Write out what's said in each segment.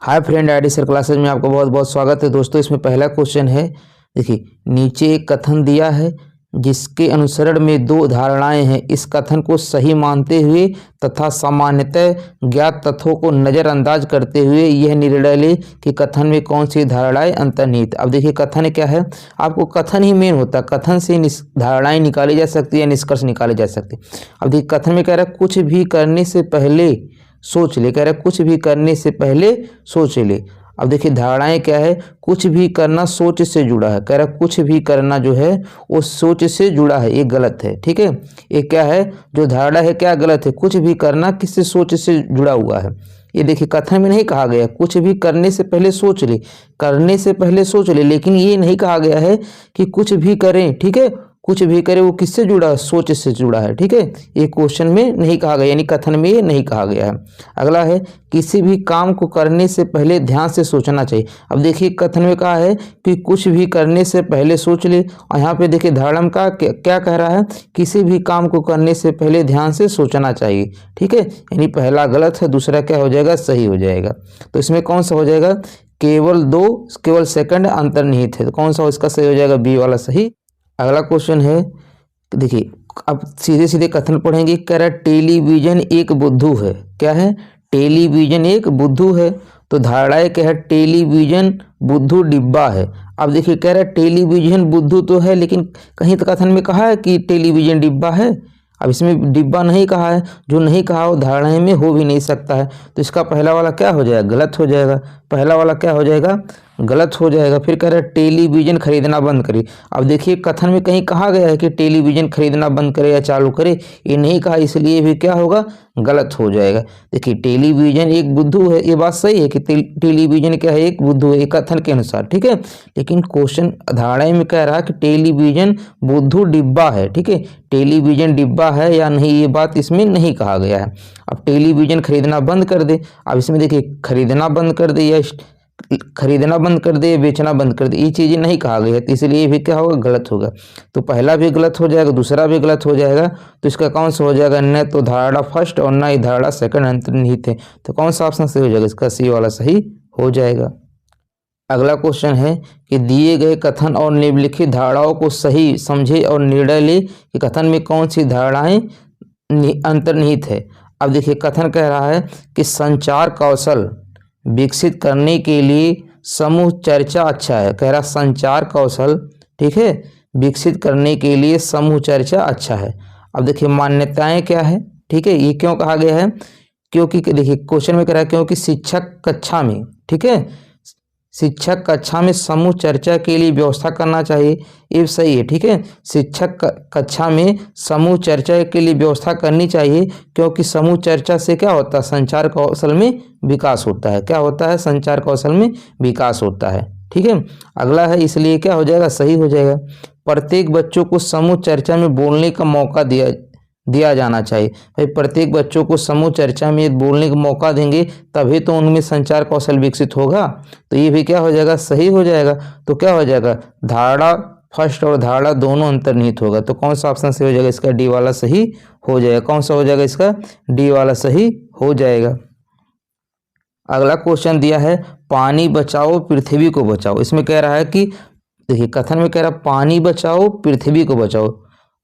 Hi friend, ID sir classes में आपका बहुत बहुत स्वागत है। दोस्तों, इसमें पहला क्वेश्चन है। देखिए, नीचे एक कथन दिया है जिसके अनुसरण में दो धारणाएं हैं। इस कथन को सही मानते हुए तथा सामान्यतः ज्ञात तथ्यों को नज़रअंदाज करते हुए यह निर्णय ले कि कथन में कौन सी धारणाएं अंतर्निहित। अब देखिए, कथन क्या है। आपको कथन ही मेन होता है। कथन से धारणाएं निकाली जा सकती है, निष्कर्ष निकाले जा सकते। अब देखिए, कथन में कह रहा है कुछ भी करने से पहले सोच ले। कह रहा है कुछ भी करने से पहले सोच ले। अब देखिए, धारणाएं क्या है। कुछ भी करना सोच से जुड़ा है। कह रहा है कुछ भी करना जो है वो सोच से जुड़ा है, ये गलत है। ठीक है, ये क्या है, जो धारणा है क्या गलत है। कुछ भी करना किससे, सोच से जुड़ा हुआ है। ये देखिए, कथन में नहीं कहा गया कुछ भी करने से पहले सोच ले। करने से पहले सोच ले, लेकिन ये नहीं कहा गया है कि कुछ भी करें। ठीक है, कुछ भी करे वो किससे जुड़ा है, सोच से जुड़ा है। ठीक है, ये क्वेश्चन में नहीं कहा गया, यानी कथन में ये नहीं कहा गया है। अगला है, किसी भी काम को करने से पहले ध्यान से सोचना चाहिए। अब देखिए, कथन में कहा है कि कुछ भी करने से पहले सोच ले, और यहाँ पे देखिए धारणा का क्या कह रहा है, किसी भी काम को करने से पहले ध्यान से सोचना चाहिए। ठीक है, यानी पहला गलत है, दूसरा क्या हो जाएगा, सही हो जाएगा। तो इसमें कौन सा हो जाएगा, केवल सेकंड अंतर्निहित है। तो कौन सा इसका सही हो जाएगा, बी वाला सही। अगला क्वेश्चन है, देखिए अब सीधे सीधे कथन पढ़ेंगे। कह रहा है टेलीविजन एक बुद्धू है। क्या है, टेलीविजन एक बुद्धू है। तो धारणाएं क्या है, टेलीविजन बुद्धू डिब्बा है। अब देखिए, कह रहा है टेलीविजन बुद्धू तो है, लेकिन कहीं तो कथन में कहा है कि टेलीविजन डिब्बा है। अब इसमें डिब्बा नहीं कहा है, जो नहीं कहा वो धारणाएं में हो भी नहीं सकता है। तो इसका पहला वाला क्या हो जाएगा, गलत हो जाएगा। पहला वाला क्या हो जाएगा, गलत हो जाएगा। फिर कह रहा है टेलीविजन खरीदना बंद करे। अब देखिए, कथन में कहीं कहा गया है कि टेलीविजन खरीदना बंद करे या चालू करे, ये नहीं कहा, इसलिए भी क्या होगा, गलत हो जाएगा। देखिए, टेलीविजन एक बुद्धू है, ये बात सही है कि टेलीविजन क्या है, एक बुद्धू है, कथन के अनुसार। ठीक है, लेकिन क्वेश्चन धारणा में कह रहा है कि टेलीविजन बुद्धू डिब्बा है। ठीक है, टेलीविजन डिब्बा है या नहीं, ये बात इसमें नहीं कहा गया है। अब टेलीविजन खरीदना बंद कर दे। अब इसमें देखिए, खरीदना बंद कर दे या खरीदना बंद कर दे, बेचना बंद कर दे, ये चीजें नहीं कहा गई है, तो इसलिए भी क्या होगा, गलत होगा। तो पहला भी गलत हो जाएगा, दूसरा भी गलत हो जाएगा। तो इसका कौन सा हो जाएगा, न तो धारणा फर्स्ट और न ही धारणा सेकंड अंतर्निहित है। तो कौन सा ऑप्शन सही हो जाएगा, इसका सी वाला सही हो जाएगा। अगला क्वेश्चन है कि दिए गए कथन और निम्नलिखित धारणाओं को सही समझे और निर्णय ले कि कथन में कौन सी धारणाएं अंतर्निहित है। अब देखिए, कथन कह रहा है कि संचार कौशल विकसित करने के लिए समूह चर्चा अच्छा है। कह रहा संचार कौशल, ठीक है, विकसित करने के लिए समूह चर्चा अच्छा है। अब देखिए, मान्यताएं क्या है। ठीक है, ये क्यों कहा गया है, क्योंकि देखिए क्वेश्चन में कह रहा है क्योंकि शिक्षक कक्षा में, ठीक है, शिक्षक कक्षा में समूह चर्चा के लिए व्यवस्था करना चाहिए, ये सही है। ठीक है, शिक्षक कक्षा में समूह चर्चा के लिए व्यवस्था करनी चाहिए, क्योंकि समूह चर्चा से क्या होता है, संचार कौशल में विकास होता है। क्या होता है, संचार कौशल में विकास होता है। ठीक है, अगला है, इसलिए क्या हो जाएगा, सही हो जाएगा। प्रत्येक बच्चों को समूह चर्चा में बोलने का मौका दिया जाना चाहिए। भाई, प्रत्येक बच्चों को समूह चर्चा में बोलने का मौका देंगे, तभी तो उनमें संचार कौशल विकसित होगा। तो ये भी क्या हो जाएगा, सही हो जाएगा। तो क्या हो जाएगा, धारणा फर्स्ट और धारणा दोनों अंतर्निहित होगा। तो कौन सा ऑप्शन सही हो जाएगा, इसका डी वाला सही हो जाएगा। कौन सा हो जाएगा, इसका डी वाला सही हो जाएगा। अगला क्वेश्चन दिया है, पानी बचाओ पृथ्वी को बचाओ। इसमें कह रहा है कि देखिए, कथन में कह रहा है पानी बचाओ पृथ्वी को बचाओ।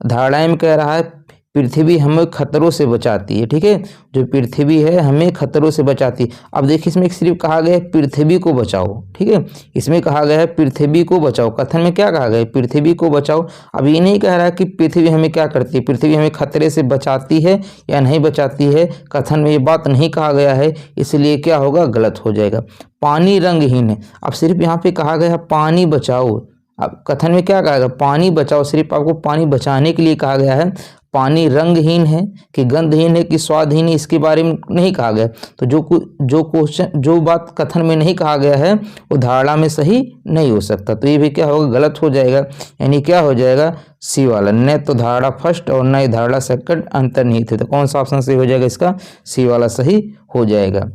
धारणा में कह रहा है पृथ्वी हमें खतरों से बचाती है। ठीक है, जो पृथ्वी है हमें खतरों से बचाती है। अब देखिए, इसमें सिर्फ कहा गया है पृथ्वी को बचाओ। ठीक है, इसमें कहा गया है पृथ्वी को बचाओ। कथन में क्या कहा गया है, पृथ्वी को बचाओ। अब ये नहीं कह रहा है कि पृथ्वी हमें क्या करती है, पृथ्वी हमें खतरे से बचाती है या नहीं बचाती है। कथन में ये बात नहीं कहा गया है, इसलिए क्या होगा, गलत हो जाएगा। पानी रंगहीन है। अब सिर्फ यहाँ पे कहा गया है पानी बचाओ। अब कथन में क्या कहा गया, पानी बचाओ, सिर्फ आपको पानी बचाने के लिए कहा गया है। पानी रंगहीन है कि गंधहीन है कि स्वादहीन है, इसके बारे में नहीं कहा गया। तो जो बात कथन में नहीं कहा गया है वो धारणा में सही नहीं हो सकता। तो ये भी क्या होगा, गलत हो जाएगा। यानी क्या हो जाएगा, सी वाला, न तो धारणा फर्स्ट और न ही धारणा सेकंड अंतर्निहित है। तो कौन सा ऑप्शन सही हो जाएगा, इसका सी वाला सही हो जाएगा।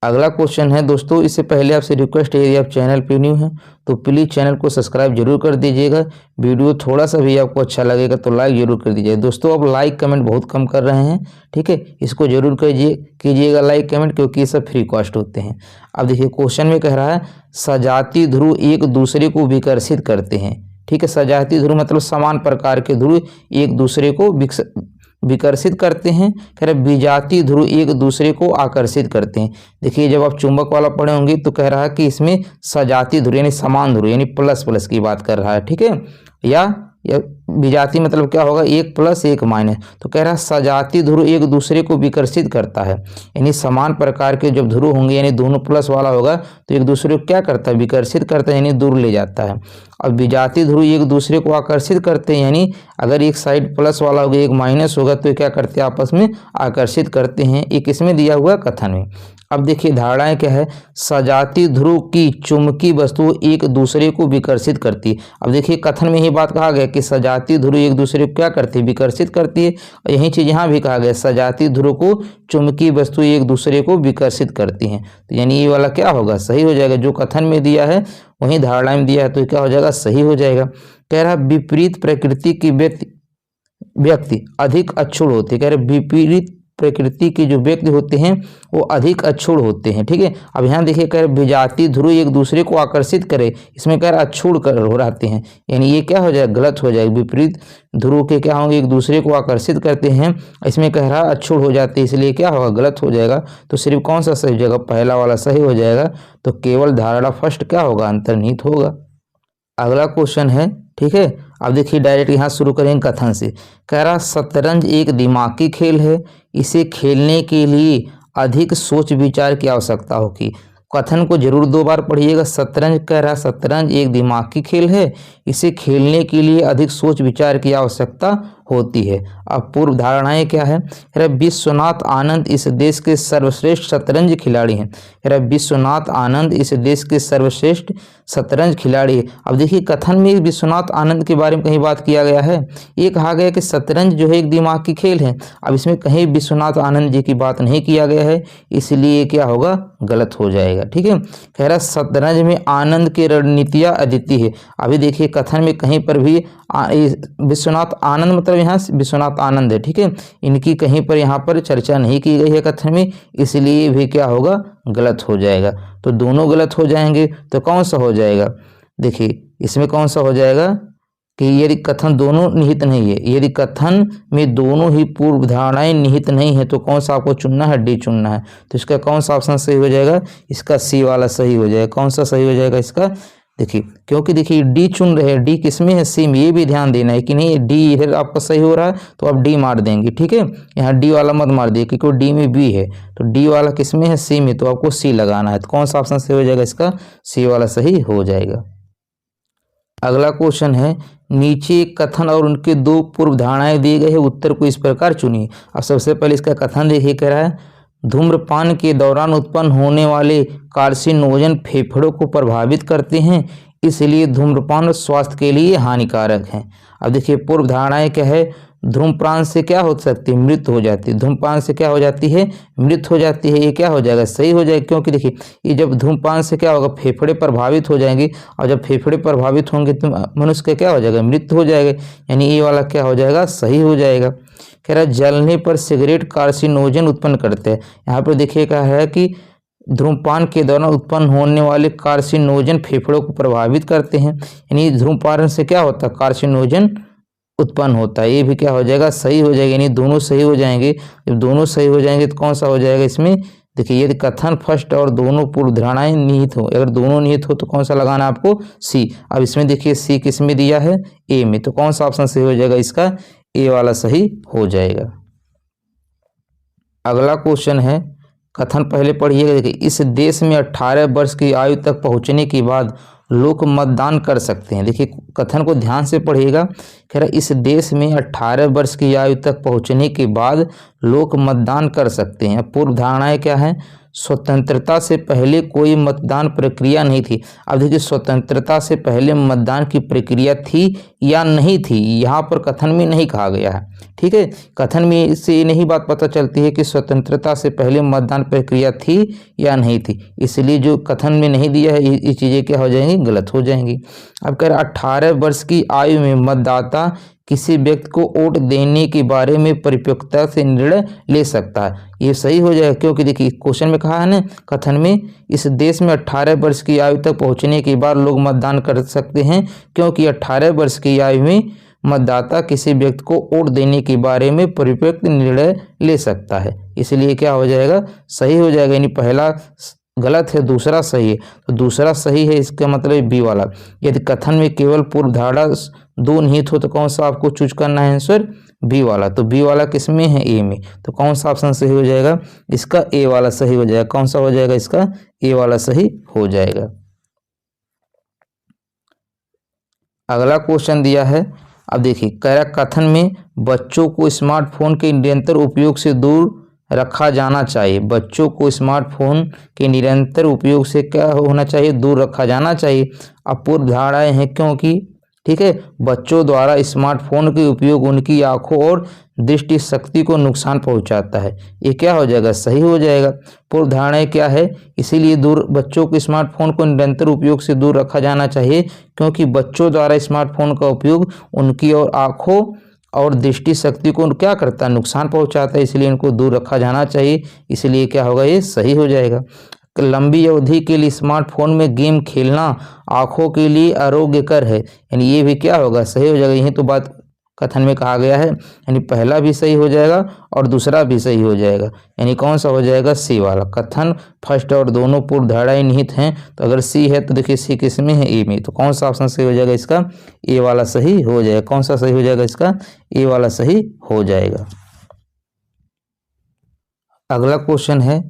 अगला क्वेश्चन है दोस्तों, इससे पहले आपसे रिक्वेस्ट है, यदि आप चैनल पे न्यू हैं तो प्लीज़ चैनल को सब्सक्राइब जरूर कर दीजिएगा। वीडियो थोड़ा सा भी आपको अच्छा लगेगा तो लाइक जरूर कर दीजिएगा। दोस्तों आप लाइक कमेंट बहुत कम कर रहे हैं, ठीक है, इसको जरूर कीजिएगा लाइक कमेंट, क्योंकि ये सब फ्री कॉस्ट होते हैं। अब देखिए क्वेश्चन में कह रहा है सजाती ध्रुव एक दूसरे को विकर्षित करते हैं, ठीक है। सजाती ध्रुव मतलब समान प्रकार के ध्रुव एक दूसरे को विकर्षित करते हैं। कह रहे विजातीय ध्रुव एक दूसरे को आकर्षित करते हैं। देखिए जब आप चुंबक वाला पढ़े होंगे तो कह रहा है कि इसमें सजातीय ध्रुव यानी समान ध्रुव यानी प्लस प्लस की बात कर रहा है, ठीक है। या विजातीय मतलब क्या होगा, एक प्लस एक माइनस। तो कह रहा है सजातीय ध्रुव एक दूसरे को विकर्षित करता है, यानी समान प्रकार के जब ध्रुव होंगे यानी दोनों प्लस वाला होगा तो एक दूसरे को क्या करता है, विकर्षित करता है यानी दूर ले जाता है। और विजातीय ध्रुव एक दूसरे को आकर्षित करते हैं, यानी अगर एक साइड प्लस वाला होगा एक माइनस होगा तो क्या करते हैं, आपस में आकर्षित करते हैं। एक इसमें दिया हुआ कथन में। अब देखिए धारणाएं क्या है, सजातीय ध्रुव की चुंबकीय वस्तु एक दूसरे को विकर्षित करती है। अब देखिए कथन में ही बात कहा गया कि सजातीय ध्रुव एक दूसरे को क्या करती है, विकर्षित करती है। और यही चीज यहाँ भी कहा गया, सजातीय ध्रुव को चुंबकीय वस्तु एक दूसरे को विकर्षित करती हैं। तो यानी ये वाला क्या होगा, सही हो जाएगा। जो कथन में दिया है वही धारणा में दिया है तो क्या हो जाएगा, सही हो जाएगा। कह रहा विपरीत प्रकृति की व्यक्ति अधिक अक्षुण होते, कह रहे विपरीत प्रकृति के जो व्यक्ति होते हैं वो अधिक अक्षुण होते हैं, ठीक है। अब यहाँ देखिए कह रहे विजातीय ध्रुव एक दूसरे को आकर्षित करे, इसमें कह रहे अक्षुण हो रहते हैं, यानी ये क्या हो जाएगा, गलत हो जाएगा। विपरीत ध्रुव के क्या होंगे, एक दूसरे को आकर्षित करते हैं, इसमें कह रहा अक्षुण हो जाते हैं, इसलिए क्या होगा, गलत हो जाएगा। तो सिर्फ कौन सा सही हो जाएगा, पहला वाला सही हो जाएगा। तो केवल धारणा फर्स्ट क्या होगा, अंतर्निहित होगा। अगला क्वेश्चन है, ठीक है। अब देखिए डायरेक्ट यहाँ शुरू करेंगे कथन से। कह रहा शतरंज एक दिमागी खेल है, इसे खेलने के लिए अधिक सोच विचार की आवश्यकता होगी। कथन को जरूर 2 बार पढ़िएगा। शतरंज कह रहा शतरंज एक दिमागी खेल है, इसे खेलने के लिए अधिक सोच विचार की आवश्यकता होती है। अब पूर्व धारणाएं क्या है, विश्वनाथ आनंद इस देश के सर्वश्रेष्ठ शतरंज खिलाड़ी हैं। विश्वनाथ आनंद इस देश के सर्वश्रेष्ठ शतरंज खिलाड़ी है। अब देखिए कथन में विश्वनाथ आनंद के बारे में कहीं बात किया गया है, ये कहा गया कि शतरंज जो है एक दिमाग की खेल है। अब इसमें कहीं विश्वनाथ आनंद जी की बात नहीं किया गया है, इसलिए क्या होगा, गलत हो जाएगा, ठीक है। कह रहा शतरंज में आनंद की रणनीतियाँ अद्वितीय है। अभी देखिए कथन में कहीं पर भी विश्वनाथ आनंद मतलब यहाँ विश्वनाथ आनंद है, ठीक है, इनकी कहीं पर यहाँ पर चर्चा नहीं की गई है कथन में, इसलिए भी क्या होगा, गलत हो जाएगा। तो दोनों गलत हो जाएंगे, तो कौन सा हो जाएगा, देखिए इसमें कौन सा हो जाएगा कि यदि कथन दोनों निहित नहीं है, यदि कथन में दोनों ही पूर्व धारणाएं निहित नहीं है तो कौन सा आपको चुनना है, डी चुनना है। तो इसका कौन सा ऑप्शन सही हो जाएगा, इसका सी वाला सही हो जाएगा। कौन सा सही हो जाएगा इसका, देखिए क्योंकि देखिए डी चुन रहे हैं, डी किसमें है, सी में, ये भी ध्यान देना है कि नहीं डी इधर आपका सही हो रहा है तो आप डी मार देंगे, ठीक है। यहाँ डी वाला मत मार दिए क्योंकि डी में बी है, तो डी वाला किसमें है, सी में, तो आपको सी लगाना है। तो कौन सा ऑप्शन सही हो जाएगा, इसका सी वाला सही हो जाएगा। अगला क्वेश्चन है, नीचे कथन और उनके 2 पूर्व धारणाएं दिए गए हैं, उत्तर को इस प्रकार चुनिए। अब सबसे पहले इसका कथन देखिए, कह रहा है धूम्रपान के दौरान उत्पन्न होने वाले कार्सिनोजन फेफड़ों को प्रभावित करते हैं, इसलिए धूम्रपान स्वास्थ्य के लिए हानिकारक है। अब देखिए पूर्व धारणाएं क्या है, धूम्रपान से क्या हो सकती है, मृत्यु हो जाती है। धूम्रपान से क्या हो जाती है, मृत्यु हो जाती है। ये क्या हो जाएगा, सही हो जाएगा, क्योंकि देखिए ये जब धूम्रपान से क्या होगा, फेफड़े प्रभावित हो जाएंगे, और जब फेफड़े प्रभावित होंगे तो मनुष्य का क्या हो जाएगा, मृत्यु हो जाएगा, यानी ये वाला क्या हो जाएगा, सही हो जाएगा। कह रहा जलने पर सिगरेट कार्सिनोजन उत्पन्न करते हैं। यहाँ पर देखिए क्या है कि धूम्रपान के दौरान उत्पन्न होने वाले कार्सिनोजन फेफड़ों को प्रभावित करते हैं, यानी धूम्रपान से क्या होता है, कार्सिनोजन उत्पन्न होता है। ये भी क्या हो जाएगा, सही हो जाएगा, यानी दोनों सही हो जाएंगे। जब दोनों सही हो जाएंगे तो कौन सा हो जाएगा इसमें, देखिए यदि कथन फर्स्ट और दोनों पूर्व धारणाएं निहित हो, अगर दोनों निहित हो तो कौन सा लगाना आपको, सी। अब इसमें देखिए सी किस में दिया है, ए में, तो कौन सा ऑप्शन सही हो जाएगा, इसका ए वाला सही हो जाएगा। अगला क्वेश्चन है, कथन पहले पढ़िएगा। देखिए इस देश में 18 वर्ष की आयु तक पहुंचने के बाद लोग मतदान कर सकते हैं। देखिए कथन को ध्यान से पढ़िएगा। कह रहा इस देश में 18 वर्ष की आयु तक पहुंचने के बाद लोग मतदान कर सकते हैं। पूर्व धारणाएं क्या है, स्वतंत्रता से पहले कोई मतदान प्रक्रिया नहीं थी। अब देखिए स्वतंत्रता से पहले मतदान की प्रक्रिया थी या नहीं थी, यहाँ पर कथन में नहीं कहा गया है। ठीक है, कथन में से ये नहीं बात पता चलती है कि स्वतंत्रता से पहले मतदान प्रक्रिया थी या नहीं थी, इसलिए जो कथन में नहीं दिया है ये चीज़ें क्या हो जाएंगी, गलत हो जाएंगी। अब कह रहा 18 वर्ष की आयु में मतदाता किसी व्यक्ति को वोट देने के बारे में परिपक्वता से निर्णय ले सकता है, ये सही हो जाएगा। क्योंकि देखिए क्वेश्चन में कहा है ना कथन में, इस देश में 18 वर्ष की आयु तक पहुंचने के बाद लोग मतदान कर सकते हैं, क्योंकि 18 वर्ष की आयु में मतदाता किसी व्यक्ति को वोट देने के बारे में परिपक्व निर्णय ले सकता है, इसलिए क्या हो जाएगा, सही हो जाएगा। यानी पहला गलत है, दूसरा सही है, तो दूसरा सही है, इसका मतलब बी वाला। यदि कथन में केवल पूर्व धारणा दो निहित हो तो कौन सा आपको चूज करना है आंसर, बी वाला। तो बी वाला किस में है, ए में, तो कौन सा ऑप्शन सही हो जाएगा, इसका ए वाला सही हो जाएगा। कौन सा हो जाएगा, इसका ए वाला सही हो जाएगा। अगला क्वेश्चन दिया है, अब देखिए कह रहा कथन में बच्चों को स्मार्टफोन के निरंतर उपयोग से दूर रखा जाना चाहिए। बच्चों को स्मार्टफोन के निरंतर उपयोग से क्या होना चाहिए, दूर रखा जाना चाहिए। अब पूर्व धारणाएं हैं, क्योंकि ठीक है बच्चों द्वारा स्मार्टफोन के उपयोग उनकी आंखों और दृष्टि शक्ति को नुकसान पहुंचाता है, ये क्या हो जाएगा, सही हो जाएगा। पूर्व धारणाएं क्या है, इसीलिए दूर बच्चों को स्मार्टफोन को निरंतर उपयोग से दूर रखा जाना चाहिए, क्योंकि बच्चों द्वारा स्मार्टफोन का उपयोग उनकी और आंखों और दृष्टि शक्ति को क्या करता है, नुकसान पहुंचाता है, इसलिए इनको दूर रखा जाना चाहिए, इसलिए क्या होगा, ये सही हो जाएगा। लंबी अवधि के लिए स्मार्टफोन में गेम खेलना आंखों के लिए आरोग्यकर है, यानी ये भी क्या होगा, सही हो जाएगा। यही तो बात कथन में कहा गया है, यानी पहला भी सही हो जाएगा और दूसरा भी सही हो जाएगा, यानी कौन सा हो जाएगा, सी वाला। कथन फर्स्ट और दोनों पूर्व धारणाएं निहित हैं, तो अगर सी है तो देखिए सी किस में है, ए में, तो कौन सा ऑप्शन सही हो जाएगा, इसका ए वाला सही हो जाएगा। कौन सा सही हो जाएगा, इसका ए वाला सही हो जाएगा। अगला क्वेश्चन है,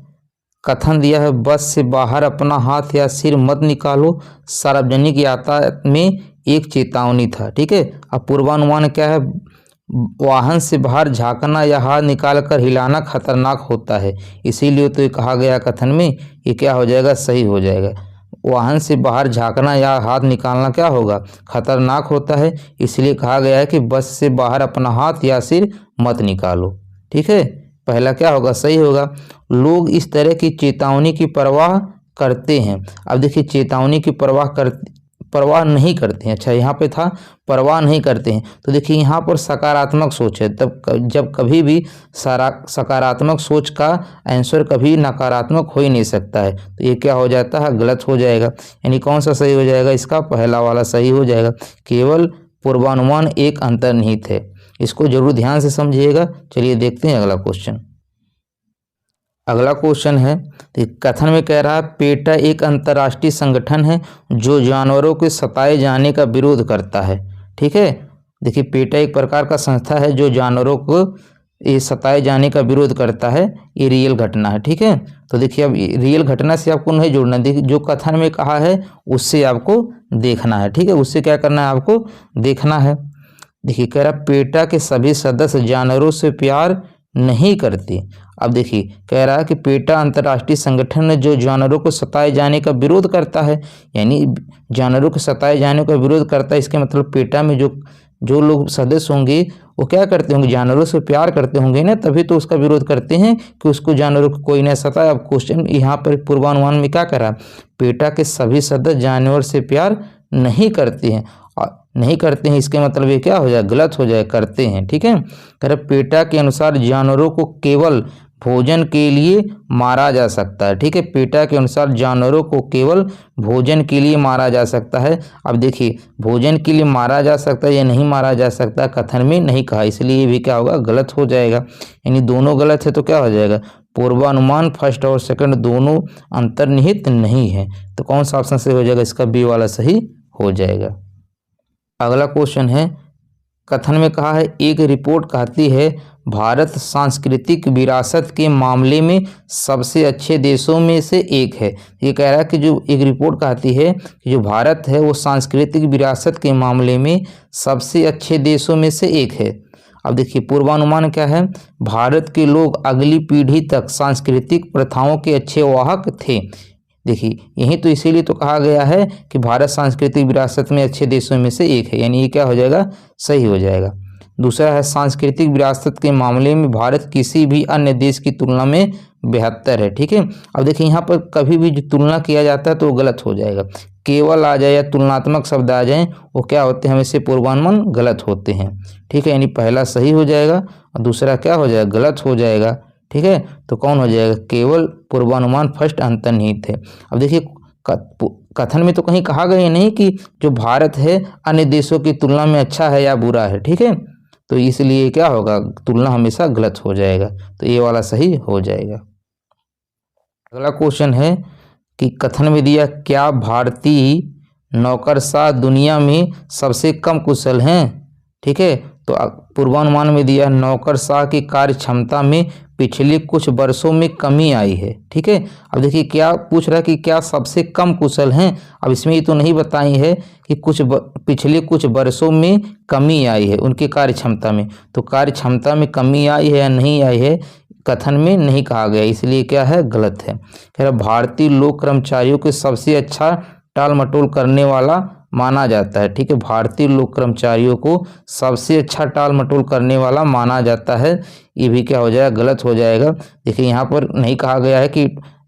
कथन दिया है बस से बाहर अपना हाथ या सिर मत निकालो, सार्वजनिक यातायात में एक चेतावनी था। ठीक है, अब पूर्वानुमान क्या है, वाहन से बाहर झांकना या हाथ निकालकर हिलाना खतरनाक होता है, इसीलिए तो ये कहा गया कथन में, ये क्या हो जाएगा, सही हो जाएगा। वाहन से बाहर झांकना या हाथ निकालना क्या होगा, खतरनाक होता है, इसलिए कहा गया है कि बस से बाहर अपना हाथ या सिर मत निकालो। ठीक है, पहला क्या होगा, सही होगा। लोग इस तरह की चेतावनी की परवाह करते हैं। अब देखिए चेतावनी की परवाह नहीं करते हैं, अच्छा यहाँ पे था परवाह नहीं करते हैं, तो देखिए यहाँ पर सकारात्मक सोच है, तब जब कभी भी सकारात्मक सोच का आंसर कभी नकारात्मक हो ही नहीं सकता है, तो ये क्या हो जाता है, गलत हो जाएगा। यानी कौन सा सही हो जाएगा, इसका पहला वाला सही हो जाएगा। केवल पूर्वानुमान एक अंतर्निहित है, इसको जरूर ध्यान से समझिएगा। चलिए देखते हैं अगला क्वेश्चन। अगला क्वेश्चन है, कथन में कह रहा है पेटा एक अंतर्राष्ट्रीय संगठन है जो जानवरों के सताए जाने का विरोध करता है। ठीक है, देखिए पेटा एक प्रकार का संस्था है जो जानवरों को सताए जाने का विरोध करता है, ये रियल घटना है। ठीक है, तो देखिए अब रियल घटना से आपको नहीं जोड़ना, देखिए जो कथन में कहा है उससे आपको देखना है। ठीक है, उससे क्या करना है, आपको देखना है। देखिए कह रहा पेटा के सभी सदस्य जानवरों से प्यार नहीं करते। अब देखिए कह रहा है कि पेटा अंतर्राष्ट्रीय संगठन है जो जानवरों को सताए जाने का विरोध करता है, यानी जानवरों को सताए जाने का विरोध करता है, इसके मतलब पेटा में जो लोग सदस्य होंगे वो क्या करते होंगे, जानवरों से प्यार करते होंगे ना, तभी तो उसका विरोध करते हैं कि उसको जानवरों को कोई न सताए। अब क्वेश्चन यहाँ पर पूर्वानुमान में क्या करा, पेटा के सभी सदस्य जानवर से प्यार नहीं करते हैं, नहीं करते हैं, इसके मतलब ये क्या हो जाए, गलत हो जाए, करते हैं। ठीक है, कर पेटा के अनुसार जानवरों को केवल भोजन के लिए मारा जा सकता है। ठीक है, पेटा के अनुसार जानवरों को केवल भोजन के लिए मारा जा सकता है। अब देखिए भोजन के लिए मारा जा सकता है या नहीं मारा जा सकता, कथन में नहीं कहा, इसलिए ये भी क्या होगा, गलत हो जाएगा। यानी दोनों गलत है, तो क्या हो जाएगा, पूर्वानुमान फर्स्ट और सेकंड दोनों अंतर्निहित नहीं है, तो कौन सा ऑप्शन सही हो जाएगा, इसका बी वाला सही हो जाएगा। अगला क्वेश्चन है, कथन में कहा है एक रिपोर्ट कहती है भारत सांस्कृतिक विरासत के मामले में सबसे अच्छे देशों में से एक है। ये कह रहा है कि जो एक रिपोर्ट कहती है कि जो भारत है वो सांस्कृतिक विरासत के मामले में सबसे अच्छे देशों में से एक है। अब देखिए पूर्वानुमान क्या है, भारत के लोग अगली पीढ़ी तक सांस्कृतिक प्रथाओं के अच्छे वाहक थे। देखिए यही तो इसीलिए तो कहा गया है कि भारत सांस्कृतिक विरासत में अच्छे देशों में से एक है, यानी ये क्या हो जाएगा, सही हो जाएगा। दूसरा है सांस्कृतिक विरासत के मामले में भारत किसी भी अन्य देश की तुलना में बेहतर है। ठीक है, अब देखिए यहाँ पर कभी भी जो तुलना किया जाता है तो वो गलत हो जाएगा। केवल आ जाए या तुलनात्मक शब्द आ जाए वो क्या होते हैं, हमेशा पूर्वानुमान गलत होते हैं। ठीक है, यानी पहला सही हो जाएगा और दूसरा क्या हो जाएगा, गलत हो जाएगा। ठीक है, तो कौन हो जाएगा, केवल पूर्वानुमान फर्स्ट अंतर्निहित है। अब देखिए कथन में तो कहीं कहा गया नहीं कि जो भारत है अन्य देशों की तुलना में अच्छा है या बुरा है। ठीक है, तो इसलिए क्या होगा, तुलना हमेशा गलत हो जाएगा, तो ये वाला सही हो जाएगा। अगला क्वेश्चन है कि कथन में दिया, क्या भारतीय नौकरशाह दुनिया में सबसे कम कुशल हैं। ठीक है, तो पूर्वानुमान में दिया नौकरशाह की कार्य क्षमता में पिछले कुछ वर्षों में कमी आई है। ठीक है, अब देखिए क्या पूछ रहा है कि क्या सबसे कम कुशल हैं। अब इसमें ये तो नहीं बताई है कि पिछले कुछ वर्षों में कमी आई है उनकी कार्य क्षमता में, तो कार्य क्षमता में कमी आई है या नहीं आई है कथन में नहीं कहा गया, इसलिए क्या है, गलत है। कह रहा भारतीय लोक कर्मचारियों के सबसे अच्छा टाल मटोल करने वाला माना जाता है। ठीक है, भारतीय लोक कर्मचारियों को सबसे अच्छा टाल मटोल करने वाला माना जाता है, ये भी क्या हो जाएगा, गलत हो जाएगा। देखिए यहाँ पर नहीं कहा गया है कि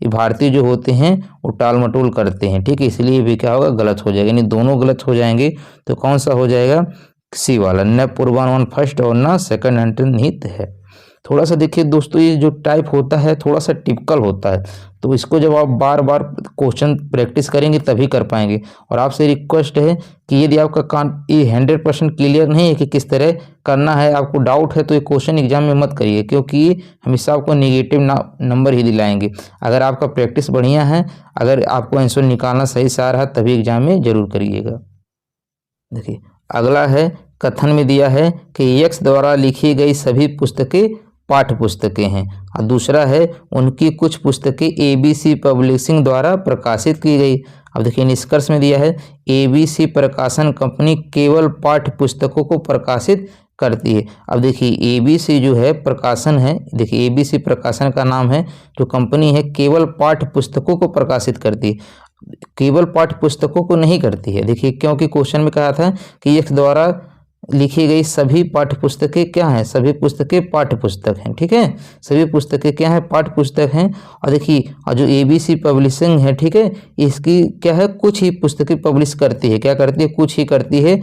भारतीय जो होते हैं वो टाल मटोल करते हैं। ठीक है, इसलिए ये भी क्या होगा, गलत हो जाएगा, यानी दोनों गलत हो जाएंगे। तो कौन सा हो जाएगा, सी वाला, न पूर्वानुमान फर्स्ट और न सेकंड अंतर्निहित है। थोड़ा सा देखिए दोस्तों, ये जो टाइप होता है थोड़ा सा टिपिकल होता है, तो इसको जब आप बार बार क्वेश्चन प्रैक्टिस करेंगे तभी कर पाएंगे। और आपसे रिक्वेस्ट है कि यदि आपका ये 100% क्लियर नहीं है कि किस तरह करना है, आपको डाउट है, तो ये क्वेश्चन एग्जाम में मत करिए, क्योंकि ये हमेशा आपको नेगेटिव नंबर ही दिलाएंगे। अगर आपका प्रैक्टिस बढ़िया है, अगर आपको आंसर निकालना सही से आ रहा है, तभी एग्जाम में जरूर करिएगा। देखिए अगला है, कथन में दिया है कि यक्स द्वारा लिखी गई सभी पुस्तकें पाठ्य पुस्तकें हैं, और दूसरा है उनकी कुछ पुस्तकें ABC पब्लिशिंग द्वारा प्रकाशित की गई। अब देखिए निष्कर्ष में दिया है ABC प्रकाशन कंपनी केवल पाठ्य पुस्तकों को प्रकाशित करती है। अब देखिए ABC जो है प्रकाशन है, देखिए ABC प्रकाशन का नाम है, जो कंपनी है केवल पाठ्य पुस्तकों को प्रकाशित करती है, केवल पाठ्य पुस्तकों को नहीं करती है। देखिए क्योंकि क्वेश्चन में कहा था कि यक्स द्वारा लिखी गई सभी पाठ्य पुस्तकें क्या हैं, सभी पुस्तकें पाठ्य पुस्तक हैं। ठीक है, सभी पुस्तकें क्या है, पाठ्य पुस्तक हैं। और देखिए और जो ABC पब्लिशिंग है, ठीक है, इसकी क्या है, कुछ ही पुस्तकें पब्लिश करती है। क्या करती है, कुछ ही करती है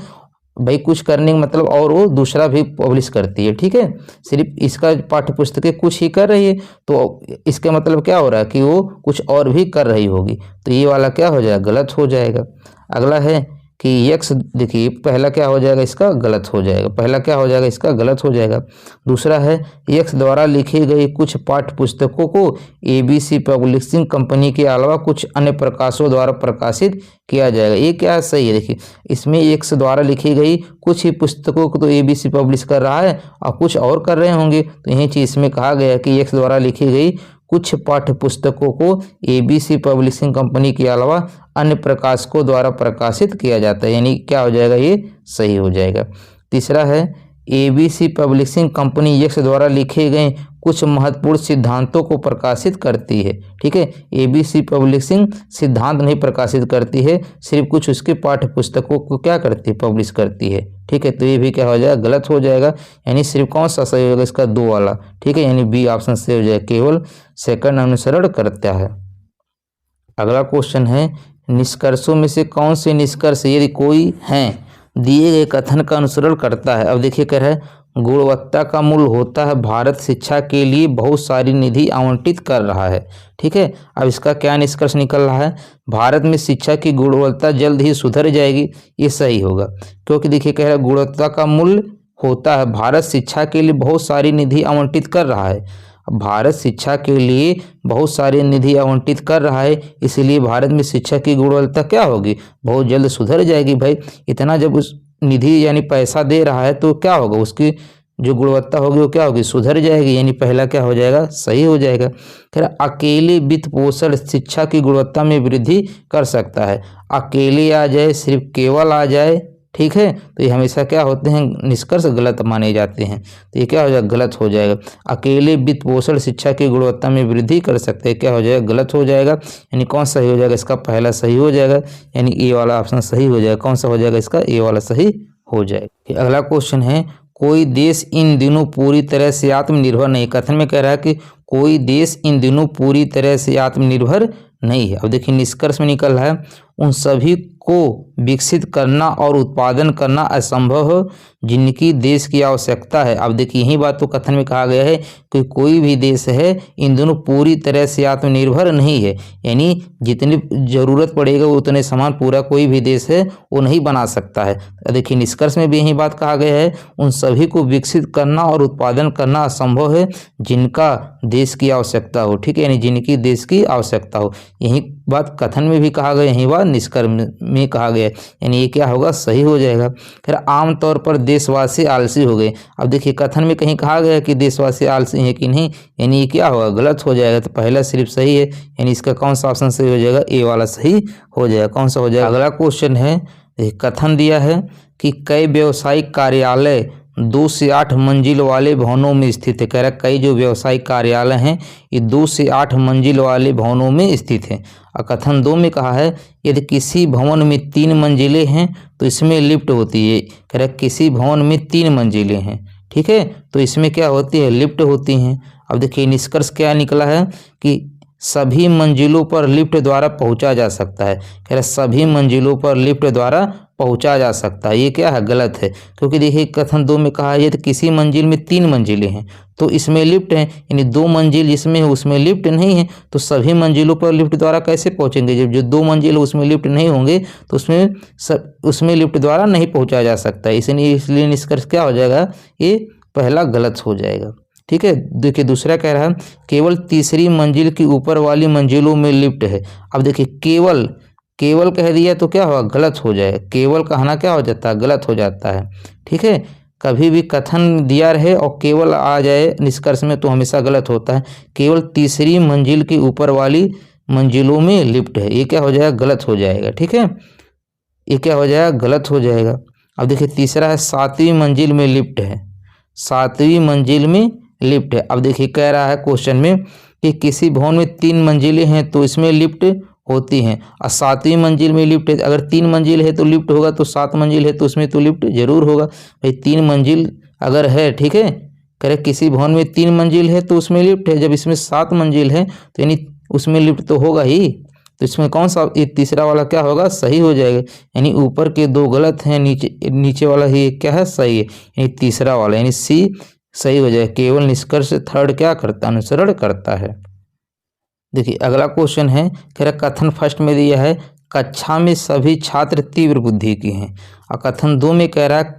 भाई, कुछ करने का मतलब और वो दूसरा भी पब्लिश करती है। ठीक है, सिर्फ इसका पाठ्य पुस्तकें कुछ ही कर रही है, तो इसका मतलब क्या हो रहा है कि वो कुछ और भी कर रही होगी, तो ये वाला क्या हो जाएगा, गलत हो जाएगा। अगला है कि यक्स, देखिए पहला क्या हो जाएगा, इसका गलत हो जाएगा, पहला क्या हो जाएगा, इसका गलत हो जाएगा। दूसरा है यक्स द्वारा लिखी गई कुछ पाठ्य पुस्तकों को ABC पब्लिशिंग कंपनी के अलावा कुछ अन्य प्रकाशों द्वारा प्रकाशित किया जाएगा, ये क्या सही है। देखिए इसमें यक्स द्वारा लिखी गई कुछ ही पुस्तकों को तो ABC पब्लिश कर रहा है और कुछ और कर रहे होंगे, तो यही चीज़ इसमें कहा गया कि यक्स द्वारा लिखी गई कुछ पाठ्य पुस्तकों को ABC पब्लिशिंग कंपनी के अलावा अन्य प्रकाशकों द्वारा प्रकाशित किया जाता है, यानी क्या हो जाएगा, ये सही हो जाएगा। तीसरा है ABC पब्लिशिंग कंपनी यक्स द्वारा लिखे गए कुछ महत्वपूर्ण सिद्धांतों को प्रकाशित करती है। ठीक है, ABC पब्लिशिंग सिद्धांत नहीं प्रकाशित करती है, सिर्फ कुछ उसके पाठ्य पुस्तकों को क्या करती है, पब्लिश करती है। ठीक है, तो ये भी क्या हो जाएगा, गलत हो जाएगा, यानी सिर्फ कौन सा सही होगा, इसका दो वाला। ठीक है, यानी B ऑप्शन सही हो जाएगा, केवल सेकंड अनुसरण करता है। अगला क्वेश्चन है, निष्कर्षों में से कौन से निष्कर्ष यदि कोई हैं दिए गए कथन का अनुसरण करता है। अब देखिए कह रहा है गुणवत्ता का मूल होता है भारत शिक्षा के लिए बहुत सारी निधि आवंटित कर रहा है। ठीक है, अब इसका क्या निष्कर्ष निकल रहा है, भारत में शिक्षा की गुणवत्ता जल्द ही सुधर जाएगी, ये सही होगा। क्योंकि देखिए कह रहा है गुणवत्ता का मूल होता है भारत शिक्षा के लिए बहुत सारी निधि आवंटित कर रहा है, भारत शिक्षा के लिए बहुत सारी निधि आवंटित कर रहा है, इसलिए भारत में शिक्षा की गुणवत्ता क्या होगी, बहुत जल्द सुधर जाएगी। भाई इतना जब उस निधि यानी पैसा दे रहा है तो क्या होगा, उसकी जो गुणवत्ता होगी वो क्या होगी, सुधर जाएगी, यानी पहला क्या हो जाएगा, सही हो जाएगा। फिर अकेले वित्त पोषण शिक्षा की गुणवत्ता में वृद्धि कर सकता है, अकेले आ जाए, सिर्फ केवल आ जाए, ठीक है, तो ये हमेशा क्या होते हैं, निष्कर्ष गलत माने जाते हैं। तो ये क्या हो जाएगा, गलत हो जाएगा। अकेले वित्त पोषण शिक्षा की गुणवत्ता में वृद्धि कर सकते हैं, क्या हो जाएगा, गलत हो जाएगा। यानी कौन सही हो जाएगा, इसका पहला सही हो जाएगा, यानी ए वाला ऑप्शन सही हो जाएगा। कौन सा हो जाएगा, इसका ए वाला सही हो जाएगा। अगला क्वेश्चन है, कोई देश इन दिनों पूरी तरह से आत्मनिर्भर नहीं। कथन में कह रहा है कि कोई देश इन दिनों पूरी तरह से आत्मनिर्भर नहीं है। अब देखिए निष्कर्ष में निकल रहा है, उन सभी को विकसित करना और उत्पादन करना असंभव हो जिनकी देश की आवश्यकता है। अब देखिए यही बात तो कथन में कहा गया है कि कोई भी देश है इन दोनों पूरी तरह से आत्मनिर्भर नहीं है, यानी जितनी ज़रूरत पड़ेगा उतने सामान पूरा कोई भी देश है वो नहीं बना सकता है। देखिए निष्कर्ष में भी यही बात कहा गया है, उन सभी को विकसित करना और उत्पादन करना असंभव है जिनका देश की आवश्यकता हो। ठीक है, यानी जिनकी देश की आवश्यकता हो। यही बात कथन में भी कहा गया, यही बात निष्कर्ष में कहा गया, यानी ये क्या होगा, सही हो जाएगा। फिर आमतौर पर देशवासी आलसी हो गए। अब देखिए कथन में कहीं कहा गया कि देशवासी आलसी हैं कि नहीं, यानी ये क्या होगा, गलत हो जाएगा। तो पहला सिर्फ सही है, यानी इसका कौन सा ऑप्शन सही हो जाएगा, ए वाला सही हो जाएगा। कौन सा हो जाएगा। अगला क्वेश्चन है, कथन दिया है कि कई व्यावसायिक कार्यालय 2 से 8 मंजिल वाले भवनों में स्थित है। कह रहा है कई जो व्यावसायिक कार्यालय हैं ये 2 से 8 मंजिल वाले भवनों में स्थित हैं। और कथन 2 में कहा है, यदि किसी भवन में 3 मंजिलें हैं तो इसमें लिफ्ट होती है। कह रहा है किसी भवन में 3 मंजिलें हैं, ठीक है, तो इसमें क्या होती है, लिफ्ट होती हैं। अब देखिए निष्कर्ष क्या निकला है कि सभी मंजिलों पर लिफ्ट द्वारा पहुंचा जा सकता है। कह रहा सभी मंजिलों पर लिफ्ट द्वारा पहुंचा जा सकता है, ये क्या है, गलत है। क्योंकि देखिए कथन 2 में कहा है तो किसी मंजिल में 3 मंजिलें हैं तो इसमें लिफ्ट है, यानी 2 मंजिल जिसमें है उसमें लिफ्ट नहीं है, तो सभी मंजिलों पर लिफ्ट द्वारा कैसे पहुंचेंगे। जब जो 2 मंजिल है उसमें लिफ्ट नहीं होंगे तो उसमें लिफ्ट द्वारा नहीं पहुंचाया जा सकता है। इसलिए निष्कर्ष क्या हो जाएगा, ये पहला गलत हो जाएगा। ठीक है, देखिए दूसरा कह रहा है केवल तीसरी मंजिल की ऊपर वाली मंजिलों में लिफ्ट है। अब देखिए केवल कह दिया तो क्या होगा, गलत हो जाए। केवल कहना क्या हो जाता है, गलत हो जाता है। ठीक है, कभी भी कथन दिया रहे और केवल आ जाए निष्कर्ष में तो हमेशा गलत होता है। केवल तीसरी मंजिल की ऊपर वाली मंजिलों में लिफ्ट है, ये क्या हो जाएगा, गलत हो जाएगा। ठीक है, ये क्या हो जाएगा, गलत हो जाएगा। अब देखिए तीसरा है 7वीं मंजिल में लिफ्ट है, 7वीं मंजिल में लिफ्ट है। अब देखिए कह रहा है क्वेश्चन में कि किसी भवन में 3 मंजिलें हैं तो इसमें लिफ्ट होती हैं, और 7वीं मंजिल में लिफ्ट है। अगर 3 मंजिल है तो लिफ्ट होगा, तो 7 मंजिल है तो उसमें तो लिफ्ट जरूर होगा भाई। 3 मंजिल अगर है, ठीक है, कह रहे किसी भवन में 3 मंजिल है तो उसमें लिफ्ट है। जब इसमें 7 मंजिल है तो यानी उसमें लिफ्ट तो होगा ही। तो इसमें कौन सा, ये तीसरा वाला क्या होगा, सही हो जाएगा। यानी ऊपर के 2 गलत हैं, नीचे वाला ही क्या है, सही है, यानी तीसरा वाला यानी सी सही हो जाएगा। केवल निष्कर्ष थर्ड क्या करता है, अनुसरण करता है। देखिए अगला क्वेश्चन है, कह रहा कथन फर्स्ट में दिया है कक्षा में सभी छात्र तीव्र बुद्धि के हैं, और कथन 2 में कह रहा है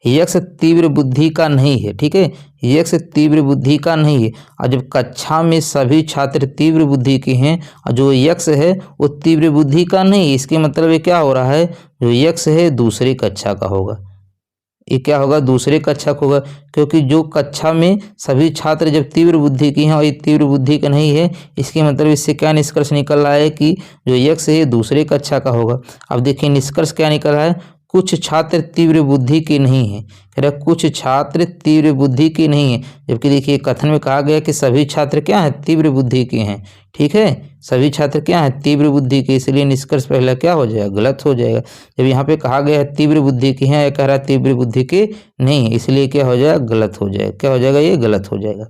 यक्ष तीव्र बुद्धि का नहीं है। ठीक है, यक्ष तीव्र बुद्धि का नहीं है, और जब कक्षा में सभी छात्र तीव्र बुद्धि के हैं और जो यक्ष है वो तीव्र बुद्धि का नहीं, इसके मतलब ये क्या हो रहा है, जो यक्ष है दूसरी कक्षा का होगा। ये क्या होगा, दूसरे कक्षा का होगा, क्योंकि जो कक्षा में सभी छात्र जब तीव्र बुद्धि की हैं और ये तीव्र बुद्धि का नहीं है, इसके मतलब इससे क्या निष्कर्ष निकल रहा है कि जो यक्ष है दूसरे कक्षा का होगा। अब देखिए निष्कर्ष क्या निकल रहा है, कुछ छात्र तीव्र बुद्धि के नहीं है। कह रहा कुछ छात्र तीव्र बुद्धि के नहीं है, जबकि देखिए कथन में कहा गया कि सभी छात्र क्या हैं, तीव्र बुद्धि के हैं। ठीक है, सभी छात्र क्या हैं, तीव्र बुद्धि के, इसलिए निष्कर्ष पहला क्या हो जाएगा, गलत हो जाएगा। जब यहाँ पे कहा गया है तीव्र बुद्धि के हैं, कह रहा है तीव्र बुद्धि के नहीं है, इसलिए क्या हो जाएगा, गलत हो जाएगा। क्या हो जाएगा, ये गलत हो जाएगा।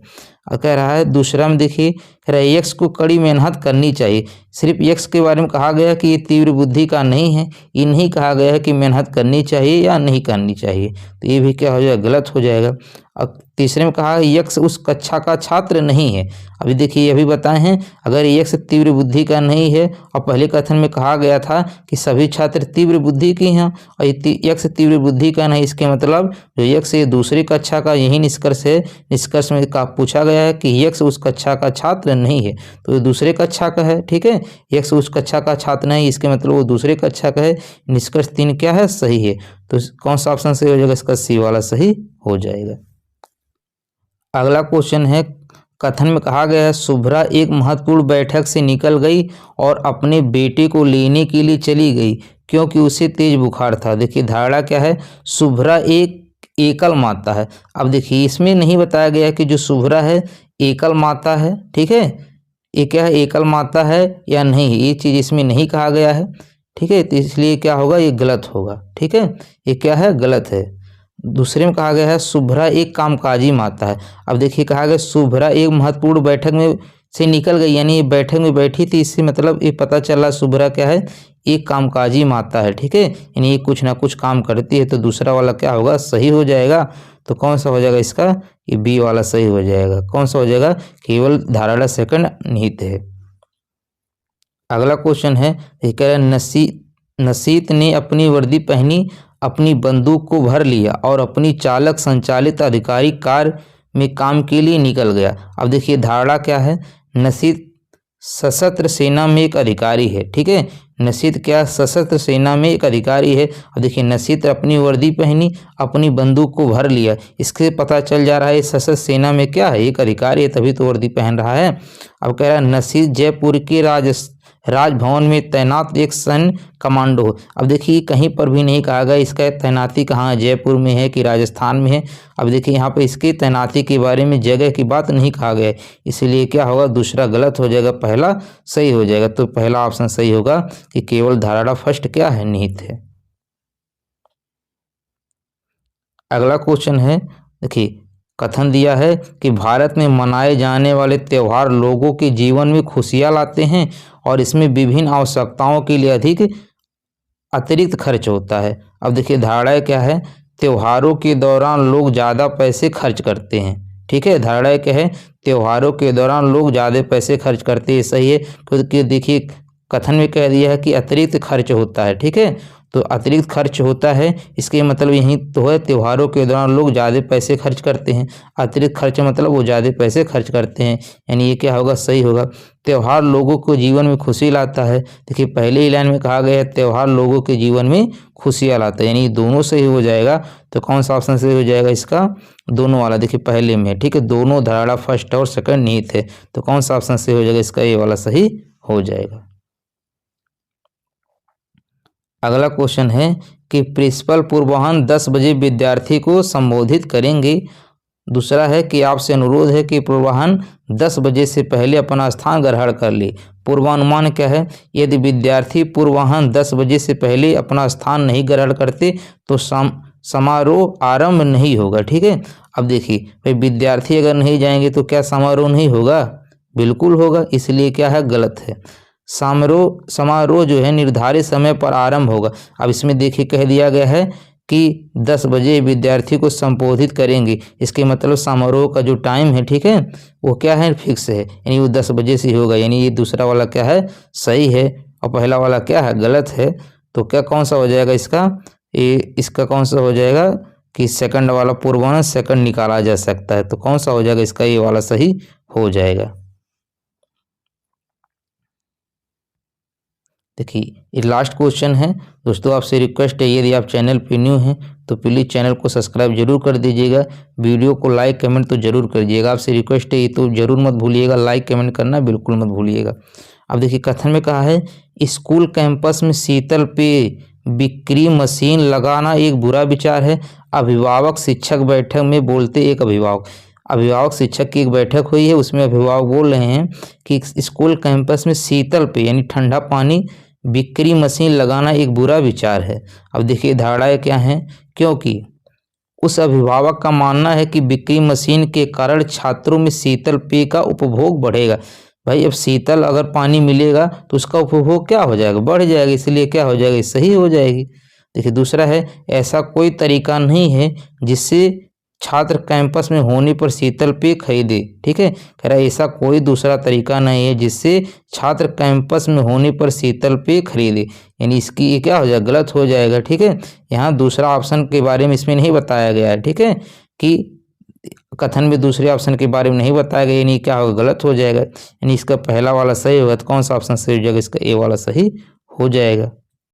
और कह रहा है दूसरा में देखिए, कह रहा है यक्ष को कड़ी मेहनत करनी चाहिए। सिर्फ यक्ष के बारे में कहा गया कि ये तीव्र बुद्धि का नहीं है, ये नहीं कहा गया है कि मेहनत करनी चाहिए या नहीं करनी चाहिए, तो ये भी क्या हो जाएगा, गलत हो जाएगा। और तीसरे में कहा यक्ष उस कक्षा का छात्र नहीं है। अभी देखिए अभी बताए हैं, अगर यक्ष तीव्र बुद्धि का नहीं है और पहले कथन में कहा गया था कि सभी छात्र तीव्र बुद्धि के हैं और यक्ष तीव्र बुद्धि का नहीं, इसके मतलब जो यक्ष ये दूसरी कक्षा का, यही निष्कर्ष है। निष्कर्ष में पूछा गया है कि यक्ष उस कक्षा का छात्र नहीं है, तो ये दूसरे कक्षा का है। ठीक है, यक्ष उस कक्षा का छात्र नहीं, इसके मतलब वो दूसरे कक्षा का है। निष्कर्ष 3 क्या है, सही है। तो कौन सा ऑप्शन सही हो जाएगा, इसका सी वाला सही हो जाएगा। अगला क्वेश्चन है, कथन में कहा गया है शुभ्रा एक महत्वपूर्ण बैठक से निकल गई और अपने बेटे को लेने के लिए चली गई। क्योंकि उसे तेज बुखार था। देखिए धारणा क्या है, शुभ्रा एक एकल माता है। अब देखिए इसमें नहीं बताया गया कि जो शुभ्रा है एकल माता है, ठीक है, ये क्या है एकल माता है या नहीं, ये चीज़ इसमें नहीं कहा गया है, ठीक है, तो इसलिए क्या होगा, ये गलत होगा, ठीक है, ये क्या है, गलत है। दूसरे में कहा गया है शुभ्रा एक कामकाजी माता है। अब देखिए कहा गया शुभ्रा एक महत्वपूर्ण बैठक में से निकल गई, यानी ये बैठक में बैठी थी, इससे मतलब ये पता चला शुभ्रा क्या है, एक कामकाजी माता है, ठीक है, यानी ये कुछ ना कुछ काम करती है। तो दूसरा वाला क्या होगा, सही हो जाएगा। तो कौन सा हो जाएगा इसका, ये बी वाला सही हो जाएगा। कौन सा हो जाएगा, केवल धारणा सेकंड निहित है। अगला क्वेश्चन है, ये कह रहा है नसीत ने अपनी वर्दी पहनी, अपनी बंदूक को भर लिया और अपनी चालक संचालित अधिकारी कार में काम के लिए निकल गया। अब देखिए धारणा क्या है, नसीत सशस्त्र सेना में एक अधिकारी है, ठीक है, नसीत क्या सशस्त्र सेना में एक अधिकारी है। अब देखिए नसीत अपनी वर्दी पहनी, अपनी बंदूक को भर लिया, इससे पता चल जा रहा है सशस्त्र सेना में क्या है, एक अधिकारी है, तभी तो वर्दी पहन रहा है। अब कह रहा है नसीत जयपुर के राजभवन में तैनात एक सैन्य कमांडो हो। अब देखिए कहीं पर भी नहीं कहा गया इसका तैनाती कहाँ है, जयपुर में है कि राजस्थान में है। अब देखिए यहाँ पे इसकी तैनाती के बारे में जगह की बात नहीं कहा गया है, इसलिए क्या होगा, दूसरा गलत हो जाएगा, पहला सही हो जाएगा। तो पहला ऑप्शन सही होगा कि केवल धारणा फर्स्ट क्या है, निहित है। अगला क्वेश्चन है, देखिए कथन दिया है कि भारत में मनाए जाने वाले त्यौहार लोगों के जीवन में खुशियां लाते हैं और इसमें विभिन्न आवश्यकताओं के लिए अतिरिक्त खर्च होता है। अब देखिए धारणा क्या है, त्योहारों के दौरान लोग ज़्यादा पैसे खर्च करते हैं, ठीक है, धारणा क्या है, त्योहारों के दौरान लोग ज़्यादा पैसे खर्च करते हैं, सही है, क्योंकि देखिए कथन में कह दिया है कि अतिरिक्त खर्च होता है, ठीक है, तो अतिरिक्त खर्च होता है, इसके मतलब यही तो है, त्योहारों के दौरान लोग ज़्यादा पैसे खर्च करते हैं, अतिरिक्त खर्च मतलब वो ज़्यादा पैसे खर्च करते हैं, यानी ये क्या होगा, सही होगा। त्यौहार लोगों को जीवन में खुशी लाता है, देखिए पहले ही लाइन में कहा गया है त्यौहार लोगों के जीवन में खुशियाँ लाता है, यानी दोनों सही हो जाएगा। तो कौन सा ऑप्शन सही हो जाएगा इसका, दोनों वाला, देखिए पहले में, ठीक है, दोनों धारणा फर्स्ट और सेकंड निहित है, तो कौन सा ऑप्शन सही हो जाएगा इसका, ये वाला सही हो जाएगा। अगला क्वेश्चन है कि प्रिंसिपल पूर्वाह्न 10 बजे विद्यार्थी को संबोधित करेंगे। दूसरा है कि आपसे अनुरोध है कि पूर्वाह्न 10 बजे से पहले अपना स्थान ग्रहण कर ले। पूर्वानुमान क्या है, यदि विद्यार्थी पूर्वाह्न 10 बजे से पहले अपना स्थान नहीं ग्रहण करते तो समारोह आरंभ नहीं होगा, ठीक है। अब देखिए भाई विद्यार्थी अगर नहीं जाएंगे तो क्या समारोह नहीं होगा, बिल्कुल होगा, इसलिए क्या है, गलत है। समारोह जो है निर्धारित समय पर आरंभ होगा। अब इसमें देखिए कह दिया गया है कि 10 बजे विद्यार्थी को संबोधित करेंगे, इसके मतलब समारोह का जो टाइम है, ठीक है, वो क्या है, फिक्स है, यानी वो 10 बजे से होगा, यानी ये दूसरा वाला क्या है, सही है, और पहला वाला क्या है, गलत है। तो क्या कौन सा हो जाएगा इसका, ये इसका कौन सा हो जाएगा कि सेकंड वाला पूर्वाह्न सेकंड निकाला जा सकता है, तो कौन सा हो जाएगा इसका, ये वाला सही हो जाएगा। देखिए ये लास्ट क्वेश्चन है दोस्तों, आपसे रिक्वेस्ट है यदि आप चैनल पे न्यू हैं तो प्लीज़ चैनल को सब्सक्राइब जरूर कर दीजिएगा, वीडियो को लाइक कमेंट तो जरूर कर दीजिएगा, आपसे रिक्वेस्ट है, ये तो जरूर मत भूलिएगा, लाइक कमेंट करना बिल्कुल मत भूलिएगा। अब देखिए कथन में कहा है, स्कूल कैंपस में शीतल पेय बिक्री मशीन लगाना एक बुरा विचार है। अभिभावक शिक्षक बैठक में बोलते एक अभिभावक शिक्षक की एक बैठक हुई है, उसमें अभिभावक बोल रहे हैं कि स्कूल कैंपस में शीतल पेय यानी ठंडा पानी बिक्री मशीन लगाना एक बुरा विचार है। अब देखिए धारणाएं क्या हैं, क्योंकि उस अभिभावक का मानना है कि बिक्री मशीन के कारण छात्रों में शीतल पेय का उपभोग बढ़ेगा। भाई अब शीतल अगर पानी मिलेगा तो उसका उपभोग क्या हो जाएगा, बढ़ जाएगा, इसलिए क्या हो जाएगा, सही हो जाएगी। देखिए दूसरा है, ऐसा कोई तरीका नहीं है जिससे छात्र कैंपस में होने पर शीतल पेय खरीदे, ठीक है, कह रहा है ऐसा कोई दूसरा तरीका नहीं है जिससे छात्र कैंपस में होने पर शीतल पेय खरीदे, यानी इसकी ये क्या हो जाएगा, गलत हो जाएगा, ठीक है। यहाँ दूसरा ऑप्शन के बारे में इसमें नहीं बताया गया है, ठीक है, कि कथन में दूसरे ऑप्शन के बारे में नहीं बताया गया, यानी क्या होगा, गलत हो जाएगा, यानी इसका पहला वाला सही होगा। तो कौन सा ऑप्शन सही हो जाएगा, इसका ए वाला सही हो जाएगा।